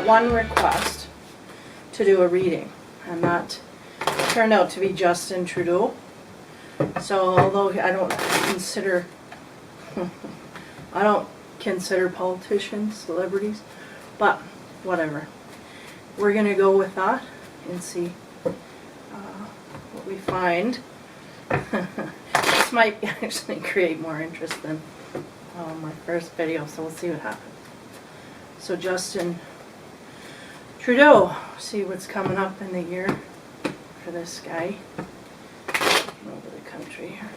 one request to do a reading, and that turned out to be Justin Trudeau. So although I don't consider politicians celebrities, but whatever. We're gonna go with that and see what we find. This might actually create more interest than my first video, so we'll see what happens. So Justin Trudeau, see what's coming up in the year for this guy. Over the country here.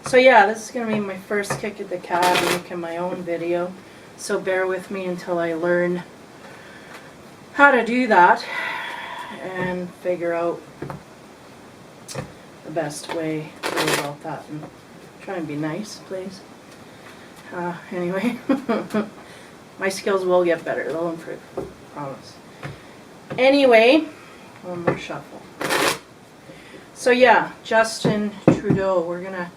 So yeah, this is going to be my first kick at the can making my own video. So bear with me until I learn how to do that and figure out the best way to go about that. And try and be nice, please. Anyway, my skills will get better. They'll improve. Promise. Anyway, one more shuffle. So yeah, Justin Trudeau. We're gonna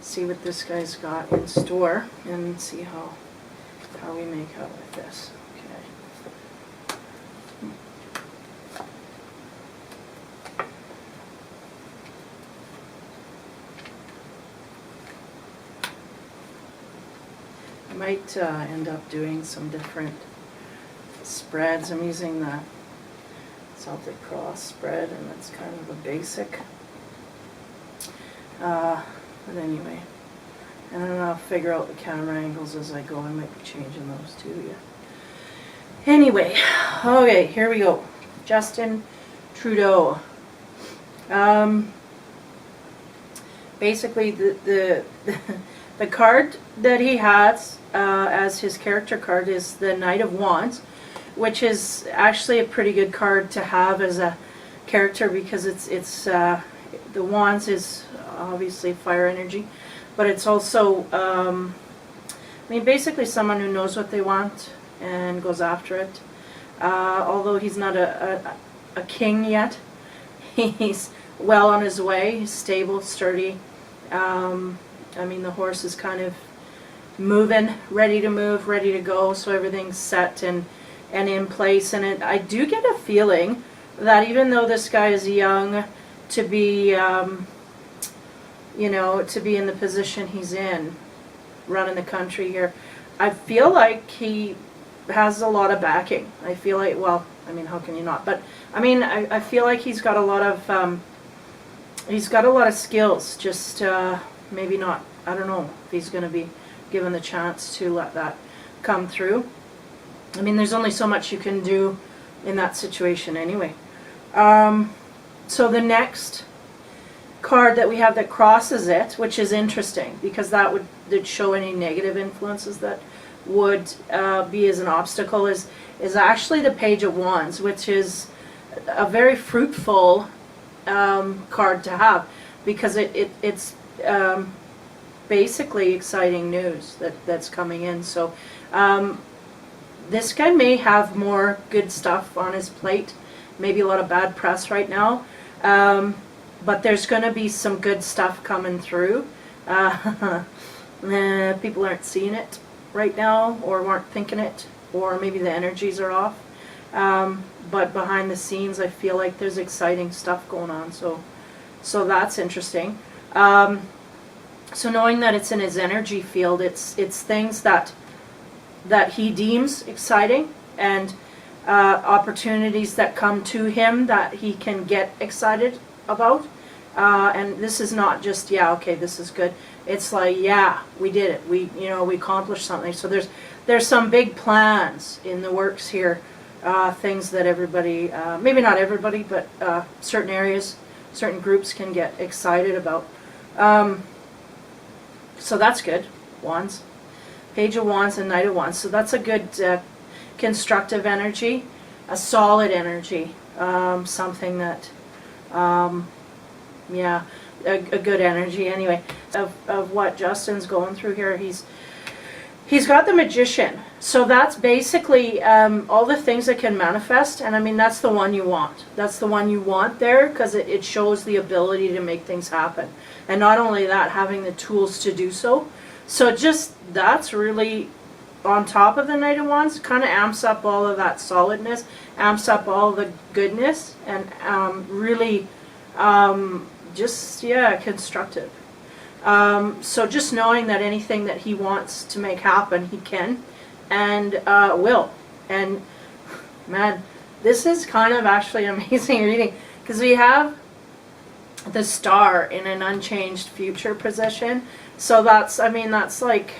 see what this guy's got in store and see how we make out with this. I might end up doing some different spreads. I'm using the Celtic Cross spread, and that's kind of a basic. But anyway, and then I'll figure out the camera angles as I go. I might be changing those too, yeah. Anyway, okay, here we go. Justin Trudeau. Basically, the card that he has as his character card is the Knight of Wands, which is actually a pretty good card to have as a character because it's the Wands is obviously fire energy, but it's also I mean basically someone who knows what they want and goes after it. Although he's not a king yet, he's well on his way. He's stable, sturdy. I mean, the horse is kind of moving, ready to move, ready to go, so everything's set and in place. And I do get a feeling that even though this guy is young, to be, you know, to be in the position he's in, running the country here, I feel like he has a lot of backing. I feel like, well, I mean, how can you not? But I mean, I feel like he's got a lot of skills. Just maybe not. I don't know if he's going to be given the chance to let that come through. I mean, there's only so much you can do in that situation anyway. So the next card that we have that crosses it, which is interesting because that would show any negative influences that would be as an obstacle, is actually the Page of Wands, which is a very fruitful card to have because it's basically exciting news that's coming in. So this guy may have more good stuff on his plate, maybe a lot of bad press right now, but there's going to be some good stuff coming through. People aren't seeing it right now or aren't thinking it, or maybe the energies are off, but behind the scenes I feel like there's exciting stuff going on, so that's interesting. So knowing that it's in his energy field, it's things that he deems exciting, and opportunities that come to him that he can get excited about. And this is not just, yeah, okay, this is good. It's like, yeah, we did it. We accomplished something. So there's some big plans in the works here. Things that everybody, maybe not everybody, but certain areas, certain groups can get excited about. So that's good. Wands. Page of Wands and Knight of Wands. So that's a good constructive energy, a solid energy, something that, yeah, a good energy anyway. Of what Justin's going through here, he's got the Magician. So that's basically all the things that can manifest, and I mean that's the one you want. That's the one you want there because it shows the ability to make things happen. And not only that, having the tools to do so. So just, that's really on top of the Knight of Wands, kind of amps up all of that solidness, amps up all the goodness, and really just, yeah, constructive. So just knowing that anything that he wants to make happen, he can and will. And man, this is kind of actually amazing reading, because we have the Star in an unchanged future position. So that's, I mean, that's like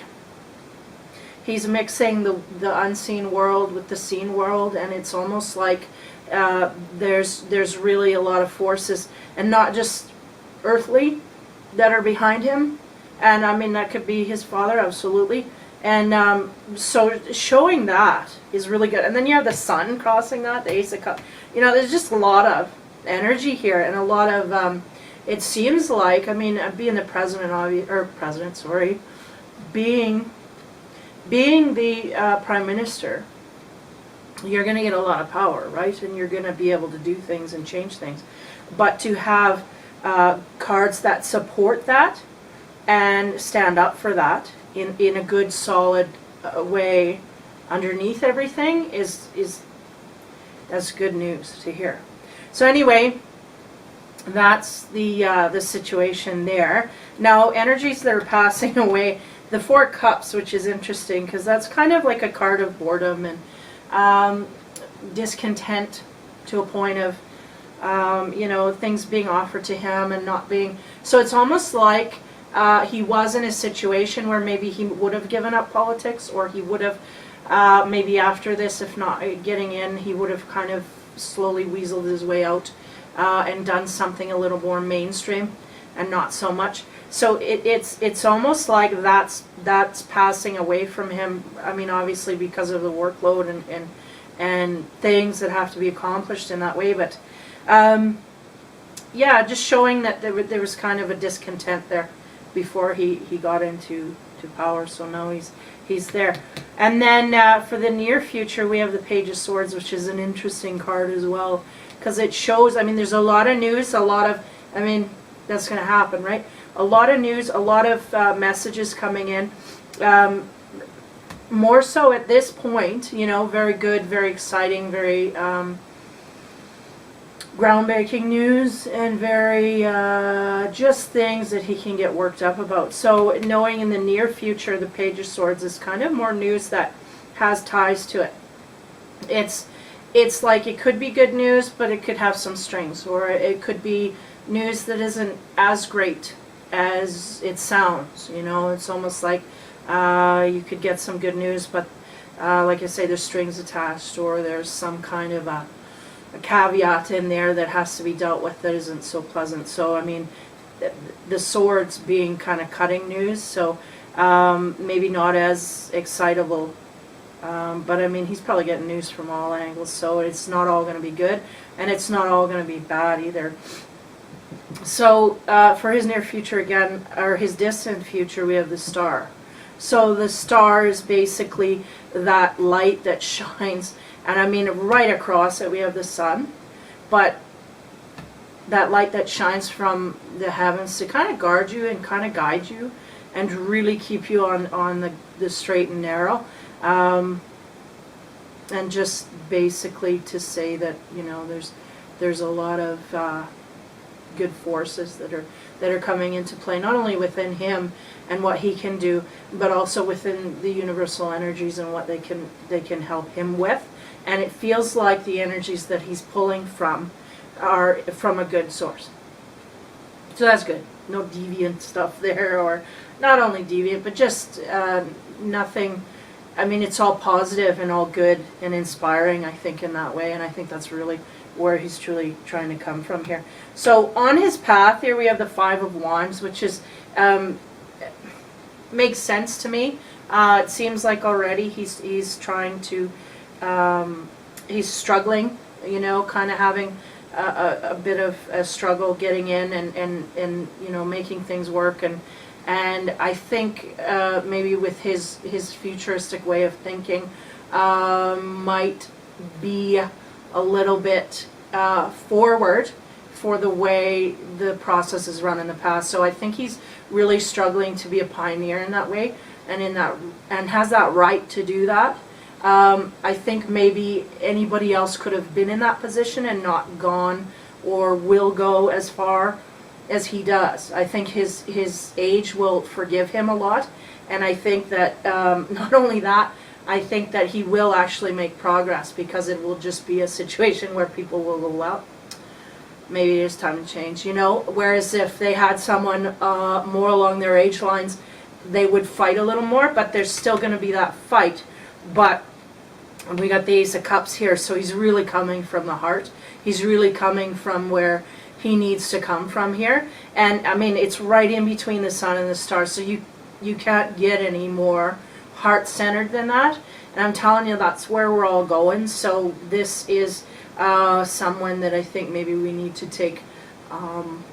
he's mixing the unseen world with the seen world, and it's almost like there's really a lot of forces, and not just earthly, that are behind him. And I mean, that could be his father, absolutely. And so showing that is really good. And then you have the Sun crossing that, the Ace of Cups. You know, there's just a lot of energy here, and a lot of, it seems like, I mean, being the president, being the prime minister, you're going to get a lot of power, right? And you're going to be able to do things and change things. But to have cards that support that and stand up for that in a good, solid way underneath everything is that's good news to hear. So anyway, that's the situation there. Now, energies that are passing away, the Four Cups, which is interesting because that's kind of like a card of boredom and discontent to a point of you know, things being offered to him and not being. So it's almost like he was in a situation where maybe he would have given up politics, or he would have maybe after this, if not getting in, he would have kind of slowly weaseled his way out and done something a little more mainstream and not so much. So it's almost like that's passing away from him. I mean, obviously because of the workload and things that have to be accomplished in that way, but yeah, just showing that there was kind of a discontent there before he got into power. So now he's there. And then for the near future, we have the Page of Swords, which is an interesting card as well, because it shows, I mean, there's a lot of news, a lot of, I mean, that's going to happen, right? A lot of news, a lot of messages coming in. More so at this point, you know, very good, very exciting, very groundbreaking news, and very just things that he can get worked up about. So knowing in the near future the Page of Swords is kind of more news that has ties to it. It's like it could be good news, but it could have some strings, or it could be news that isn't as great as it sounds. You know, it's almost like you could get some good news, but like I say, there's strings attached, or there's some kind of a caveat in there that has to be dealt with that isn't so pleasant. So I mean, the swords being kind of cutting news, so maybe not as excitable, but I mean, he's probably getting news from all angles, so it's not all going to be good, and it's not all going to be bad either. So for his near future again, or his distant future, we have the Star. So the Star is basically that light that shines. And I mean, right across it we have the Sun, but that light that shines from the heavens to kind of guard you and kind of guide you and really keep you on the straight and narrow. And just basically to say that, you know, there's a lot of good forces that are coming into play, not only within him and what he can do, but also within the universal energies and what they can help him with. And it feels like the energies that he's pulling from are from a good source. So that's good. No deviant stuff there, or not only deviant, but just nothing. I mean, it's all positive and all good and inspiring, I think, in that way. And I think that's really where he's truly trying to come from here. So on his path here, we have the Five of Wands, which is makes sense to me. It seems like already he's trying to. He's struggling, you know, kind of having a bit of a struggle getting in and you know, making things work, and I think maybe with his futuristic way of thinking might be a little bit forward for the way the process is run in the past. So I think he's really struggling to be a pioneer in that way. and has that right to do that. I think maybe anybody else could have been in that position and not gone or will go as far as he does. I think his age will forgive him a lot, and I think that not only that, I think that he will actually make progress, because it will just be a situation where people will go, well, maybe it is time to change, you know. Whereas if they had someone more along their age lines, they would fight a little more, but there's still going to be that fight. But we got the Ace of Cups here, so he's really coming from the heart. He's really coming from where he needs to come from here. And I mean, it's right in between the sun and the stars, so you can't get any more heart-centered than that. And I'm telling you, that's where we're all going. So this is someone that I think maybe we need to take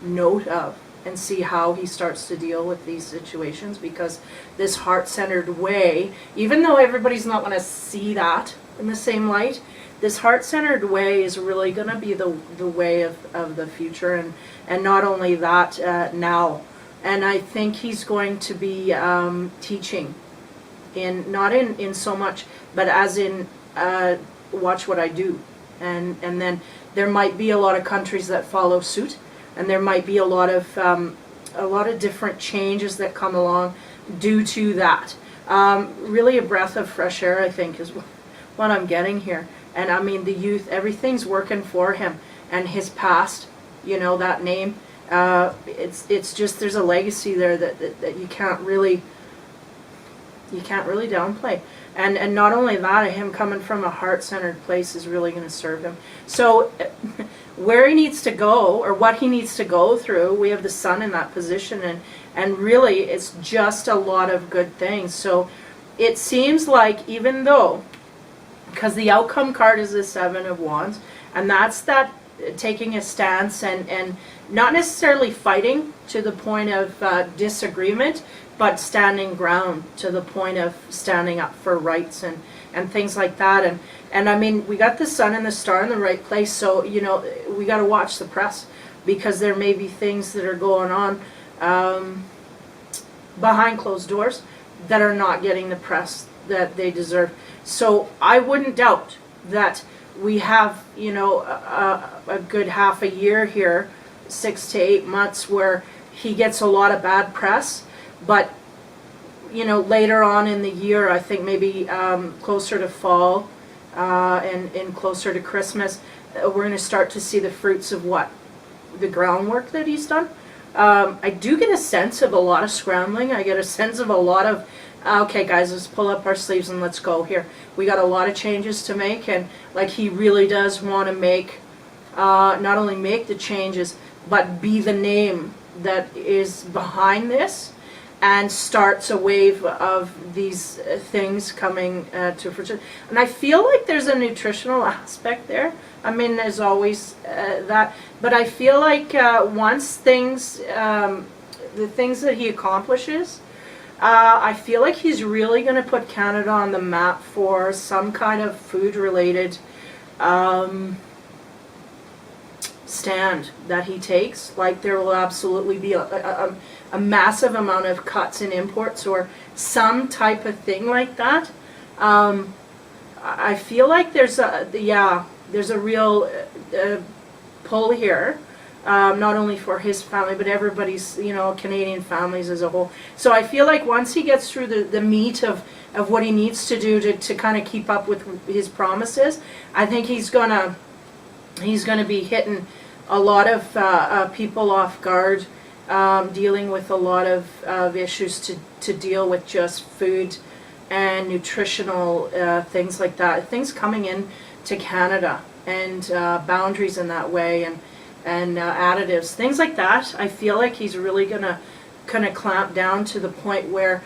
note of and see how he starts to deal with these situations, because this heart-centered way, even though everybody's not going to see that in the same light, this heart-centered way is really going to be the way of the future. And not only that, now. And I think he's going to be teaching, not in so much, but as in watch what I do. And then there might be a lot of countries that follow suit, and there might be a lot of different changes that come along due to that. Really a breath of fresh air, I think, is what I'm getting here. And I mean, the youth, everything's working for him, and his past, you know, that name, it's just, there's a legacy there that you can't really downplay. And not only that, him coming from a heart-centered place is really going to serve him. So where he needs to go, or what he needs to go through, we have the sun in that position, and really it's just a lot of good things. So it seems like, even though, because the outcome card is the Seven of Wands, and that's that taking a stance and not necessarily fighting to the point of disagreement, but standing ground to the point of standing up for rights and things like that. And I mean, we got the sun and the star in the right place, so, you know, we got to watch the press, because there may be things that are going on behind closed doors that are not getting the press that they deserve. So I wouldn't doubt that we have, you know, a good half a year here, 6 to 8 months, where he gets a lot of bad press. But, you know, later on in the year, I think maybe closer to fall and closer to Christmas, we're going to start to see the fruits of the groundwork that he's done. I do get a sense of a lot of scrambling. I get a sense of a lot of, okay guys, let's pull up our sleeves and let's go here. We got a lot of changes to make, and like, he really does want to make, not only make the changes, but be the name that is behind this, and starts a wave of these things coming to fruition. And I feel like there's a nutritional aspect there. I mean, there's always that, but I feel like once things, the things that he accomplishes, I feel like he's really going to put Canada on the map for some kind of food-related stand that he takes. Like, there will absolutely be a massive amount of cuts in imports or some type of thing like that. I feel like there's a real pull here, not only for his family, but everybody's, you know, Canadian families as a whole. So I feel like once he gets through the meat of what he needs to do to kind of keep up with his promises, I think he's gonna be hitting a lot of people off guard, dealing with a lot of issues to deal with just food and nutritional things like that. Things coming in to Canada, and boundaries in that way, and additives, things like that. I feel like he's really gonna kind of clamp down to the point where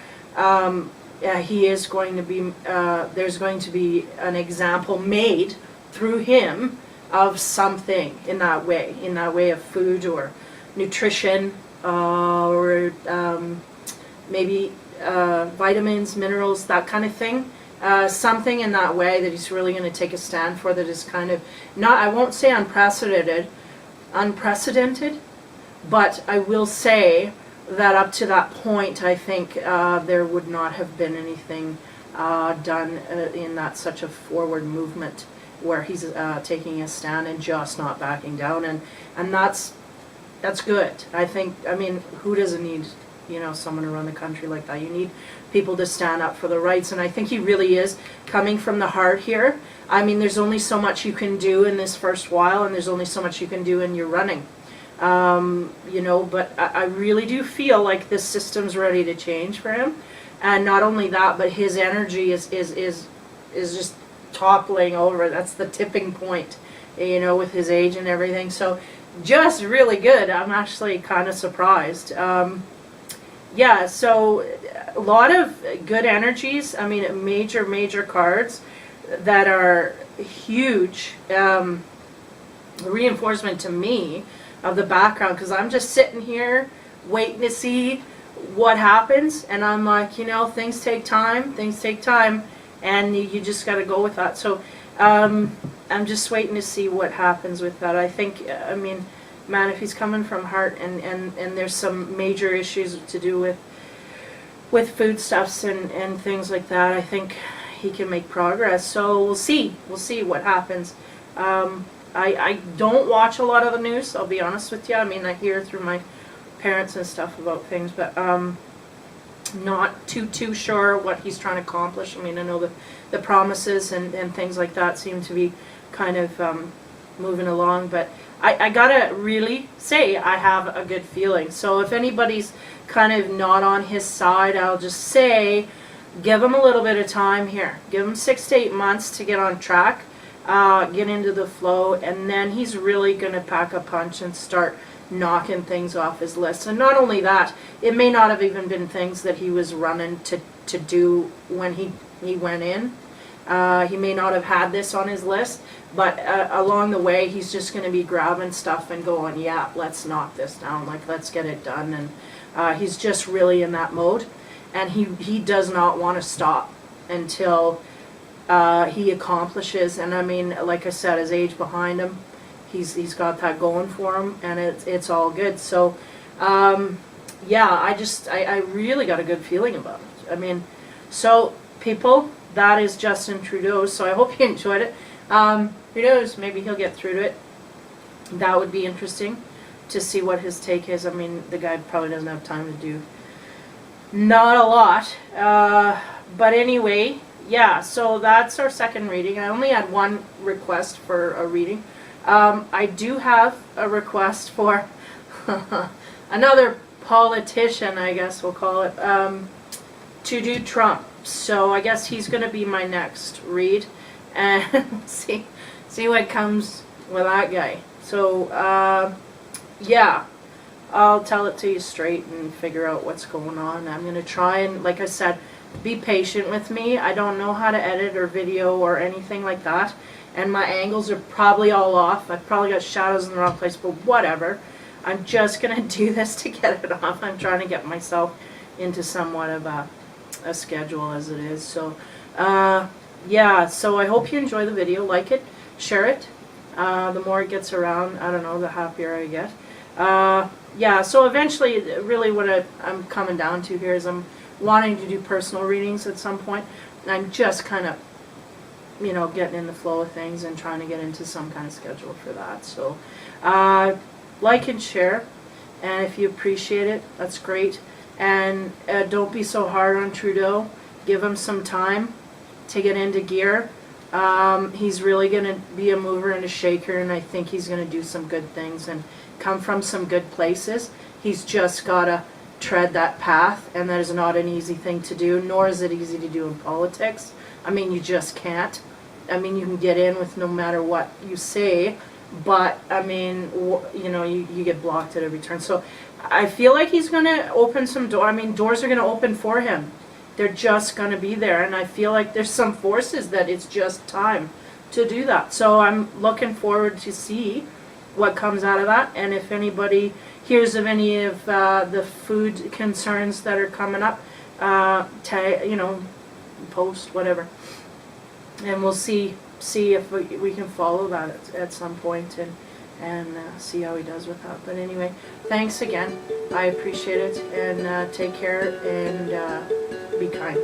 he is going to be, there's going to be an example made through him of something in that way of food or nutrition, or maybe vitamins, minerals, that kind of thing. Something in that way that he's really going to take a stand for, that is kind of not, I won't say unprecedented, but I will say that up to that point, I think there would not have been anything done in that such a forward movement where he's taking a stand and just not backing down, and that's good. I think, I mean, who doesn't need, you know, someone to run the country like that? You need people to stand up for the rights, and I think he really is coming from the heart here. I mean, there's only so much you can do in this first while, and there's only so much you can do in your running. You know, but I really do feel like this system's ready to change for him, and not only that, but his energy is just toppling over. That's the tipping point, you know, with his age and everything. So just really good. I'm actually kind of surprised. Yeah, so a lot of good energies. I mean, major cards that are huge reinforcement to me of the background, because I'm just sitting here waiting to see what happens, and I'm like, you know, things take time, and you just got to go with that. So I'm just waiting to see what happens with that. I think, I mean, man, if he's coming from heart, and there's some major issues to do with foodstuffs and things like that, I think he can make progress. So we'll see what happens. I don't watch a lot of the news, I'll be honest with you. I mean, I hear through my parents and stuff about things, but not too sure what he's trying to accomplish. I mean, I know the promises and things like that seem to be kind of moving along, but I gotta really say I have a good feeling. So if anybody's kind of not on his side, I'll just say give him a little bit of time here. Give him 6 to 8 months to get on track, get into the flow, and then he's really going to pack a punch and start knocking things off his list. And not only that, it may not have even been things that he was running to do when he went in. He may not have had this on his list, but along the way, he's just going to be grabbing stuff and going, yeah, let's knock this down, like, let's get it done. And he's just really in that mode, and he does not want to stop until he accomplishes. And I mean, like I said, his age behind him, he's got that going for him, and it's all good. So yeah, I really got a good feeling about it. I mean, so people, that is Justin Trudeau. So I hope you enjoyed it. Who knows, maybe he'll get through to it. That would be interesting to see what his take is. I mean, the guy probably doesn't have time to do not a lot, but anyway, yeah, so that's our second reading. I only had one request for a reading. I do have a request for another politician, I guess we'll call it, to do Trump. So I guess he's going to be my next read, and see what comes with that guy. So yeah, I'll tell it to you straight and figure out what's going on. I'm going to try and, like I said, be patient with me. I don't know how to edit or video or anything like that, and my angles are probably all off. I've probably got shadows in the wrong place, but whatever. I'm just going to do this to get it off. I'm trying to get myself into somewhat of a schedule as it is. So yeah, so I hope you enjoy the video. Like it, share it. The more it gets around, I don't know, the happier I get. Yeah, so eventually, really what I'm coming down to here is I'm wanting to do personal readings at some point. I'm just kind of, you know, getting in the flow of things and trying to get into some kind of schedule for that. So like and share, and if you appreciate it, that's great. And don't be so hard on Trudeau. Give him some time to get into gear. He's really going to be a mover and a shaker, and I think he's going to do some good things and come from some good places. He's just got to tread that path, and that is not an easy thing to do, nor is it easy to do in politics. I mean, you just can't. I mean, you can get in with no matter what you say, but I mean, you know, you get blocked at every turn. So I feel like he's going to open some doors. I mean, doors are going to open for him. They're just going to be there, and I feel like there's some forces that it's just time to do that. So I'm looking forward to see what comes out of that, and if anybody hears of any of the food concerns that are coming up, you know, post, whatever, and we'll see if we can follow that at some point and see how he does with that. But anyway, thanks again. I appreciate it, and take care, and be kind.